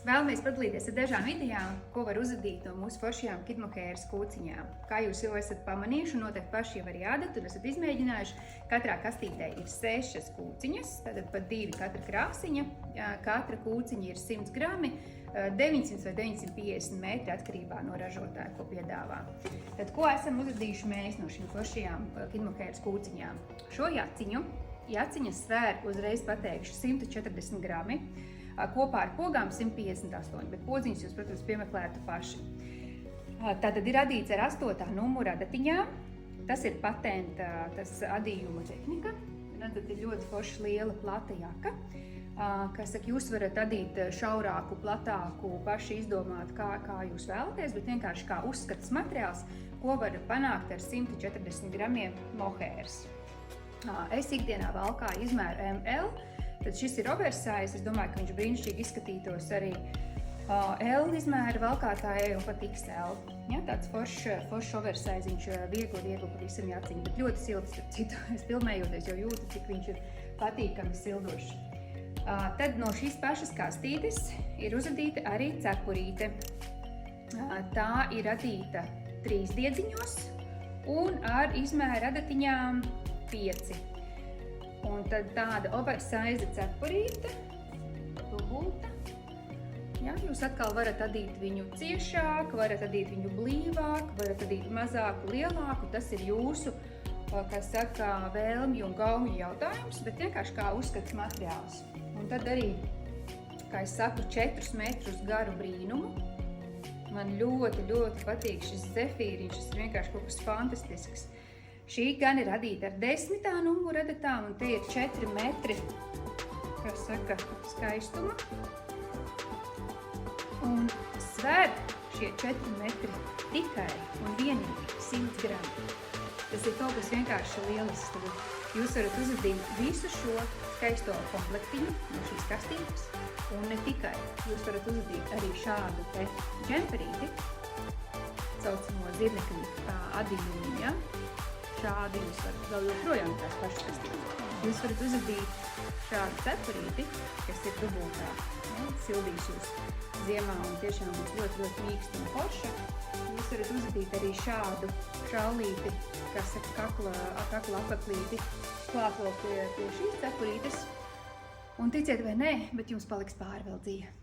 Vēlamies padalīties ar dažām idejām, ko var uzadīt no mūsu foršajām kidmokēras kūciņām. Kā jūs jau esat pamanījuši, un noteikti paši jau arī ādat un esat izmēģinājuši, katrā kastītē ir 6 kūciņas, tātad pat 2 katra krāsiņa. Katra kūciņa ir 100 grami, 900 vai 950 metri atkarībā no ražotāja, ko piedāvā. Tad, ko esam uzadījuši mēs no šīm foršajām kidmokēras kūciņām? Šo jaciņas svēr, uzreiz pateikšu, 140 grami. Kopā ar pogām 158, bet podziņas jūs, protams, piemeklētu paši. Tātad ir adīts ar 8. numura adatiņām. Tas ir patenta, tas adījuma tehnika. Tad ir ļoti forša liela plata jaka. Kas saka, jūs varat adīt šaurāku, platāku, paši izdomāt, kā jūs vēlaties, bet vienkārši kā uzskatas materiāls, ko var panākt ar 140 gramiem mohēras. Es ikdienā valkāju izmēru ML. Tad šis ir oversize, es domāju, ka viņš brīnišķīgi izskatītos arī L izmēra valkātājai un pat XL. Ja, tāds foršs oversiziņš, viegli pavisam jaciņi, bet ļoti silts, starp citu. Es filmējoties jau jūtu, cik viņš ir patīkami sildošs. Tad no šīs pašas kastītes ir uzadīta arī cepurīte. Tā ir adīta 3 diedziņos un ar izmēra adatiņām 5. Un tad tāda oversize cepurīte, dubulta. Ja, jūs atkal varat adīt viņu ciešāk, varat adīt viņu blīvāk, varat adīt mazāku, lielāku. Tas ir jūsu, kā saka, vēlmju un gaumju jautājums, bet vienkārši kā uzskats materiāls. Un tad arī, kā es saku, 4 metrus garu brīnumu. Man ļoti patīk šis zefīriņš, šis ir vienkārši kaut kas fantastisks. Šī gan ir radīta ar 10. numura adatām, un te ir 4 metri, kā saka, skaistuma. Un svēr šie 4 metri tikai un vienīgi 100 grami. Tas ir kaut kas vienkārši lielisks. Jūs varat uzadīt visu šo skaisto komplektiņu no šīs kastītes, un ne tikai. Jūs varat uzadīt arī šādu te džemperīti, saucamo zirnekļu adījumu, ja? Šādi jūs varat vēl joprojām tās pašas kastītes. Jūs varat uzadīt šādu cepurīti, kas ir dubultā, ja? Sildīs jūs ziemā un tiešām būs ļoti mīksta un forša. Jūs varat uzadīt arī šādu šaulīti, kas saka kakla apaklīti, klāt vēl pie šīs cepurītes. Un ticiet vai nē, bet jums paliks pāri vēl dzīve.